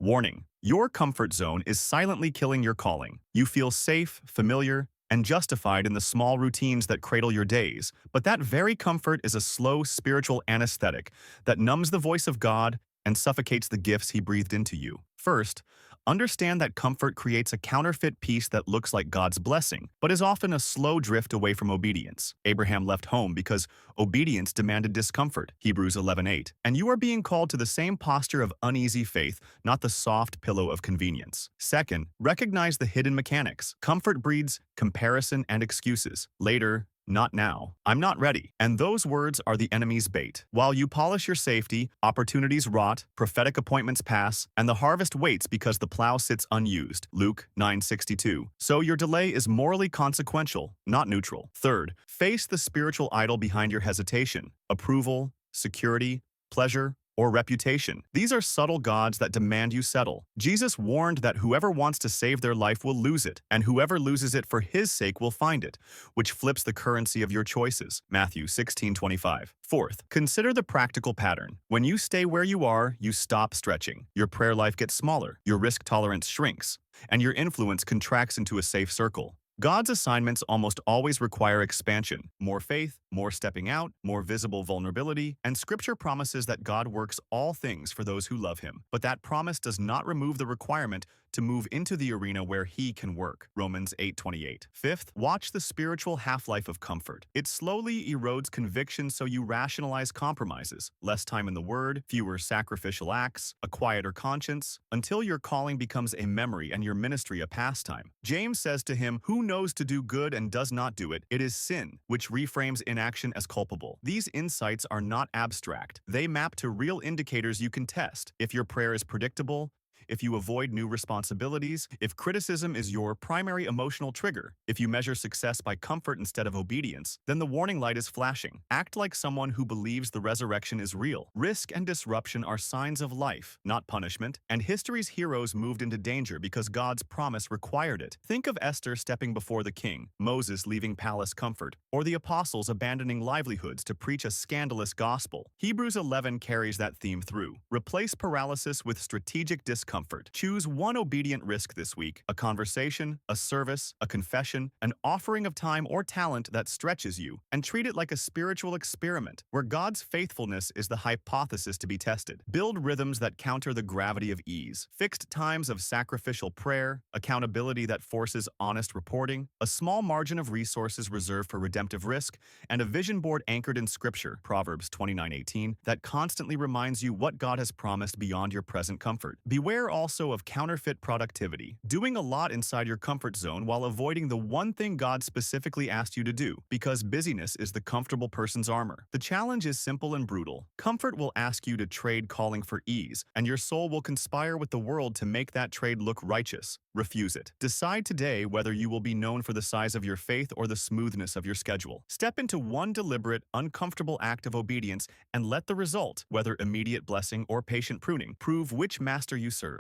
Warning: your comfort zone is silently killing your calling. You feel safe, familiar, and justified in the small routines that cradle your days, but that very comfort is a slow spiritual anesthetic that numbs the voice of God and suffocates the gifts He breathed into you. First, understand that comfort creates a counterfeit peace that looks like God's blessing, but is often a slow drift away from obedience. Abraham left home because obedience demanded discomfort, Hebrews 11:8. And you are being called to the same posture of uneasy faith, not the soft pillow of convenience. Second, recognize the hidden mechanics. Comfort breeds comparison and excuses. Later, not now. I'm not ready. And those words are the enemy's bait. While you polish your safety, opportunities rot, prophetic appointments pass, and the harvest waits because the plow sits unused. Luke 9:62. So your delay is morally consequential, not neutral. Third, face the spiritual idol behind your hesitation. Approval, security, pleasure, or reputation. These are subtle gods that demand you settle. Jesus warned that whoever wants to save their life will lose it, and whoever loses it for his sake will find it, which flips the currency of your choices. Matthew 16:25. Fourth, consider the practical pattern. When you stay where you are, you stop stretching. Your prayer life gets smaller, your risk tolerance shrinks, and your influence contracts into a safe circle. God's assignments almost always require expansion, more faith, more stepping out, more visible vulnerability, and Scripture promises that God works all things for those who love Him. But that promise does not remove the requirement to move into the arena where He can work. Romans 8:28. Fifth, watch the spiritual half-life of comfort. It slowly erodes conviction so you rationalize compromises, less time in the Word, fewer sacrificial acts, a quieter conscience, until your calling becomes a memory and your ministry a pastime. James says to him, "Who knows to do good and does not do it, it is sin," which reframes inaction as culpable. These insights are not abstract. They map to real indicators you can test. If your prayer is predictable, if you avoid new responsibilities, if criticism is your primary emotional trigger, if you measure success by comfort instead of obedience, then the warning light is flashing. Act like someone who believes the resurrection is real. Risk and disruption are signs of life, not punishment, and history's heroes moved into danger because God's promise required it. Think of Esther stepping before the king, Moses leaving palace comfort, or the apostles abandoning livelihoods to preach a scandalous gospel. Hebrews 11 carries that theme through. Replace paralysis with strategic discomfort. Choose one obedient risk this week: a conversation, a service, a confession, an offering of time or talent that stretches you, and treat it like a spiritual experiment where God's faithfulness is the hypothesis to be tested. Build rhythms that counter the gravity of ease: fixed times of sacrificial prayer, accountability that forces honest reporting, a small margin of resources reserved for redemptive risk, and a vision board anchored in Scripture, Proverbs 29:18, that constantly reminds you what God has promised beyond your present comfort. Beware also of counterfeit productivity, doing a lot inside your comfort zone while avoiding the one thing God specifically asked you to do, because busyness is the comfortable person's armor. The challenge is simple and brutal. Comfort will ask you to trade calling for ease, and your soul will conspire with the world to make that trade look righteous. Refuse it. Decide today whether you will be known for the size of your faith or the smoothness of your schedule. Step into one deliberate, uncomfortable act of obedience and let the result, whether immediate blessing or patient pruning, prove which master you serve.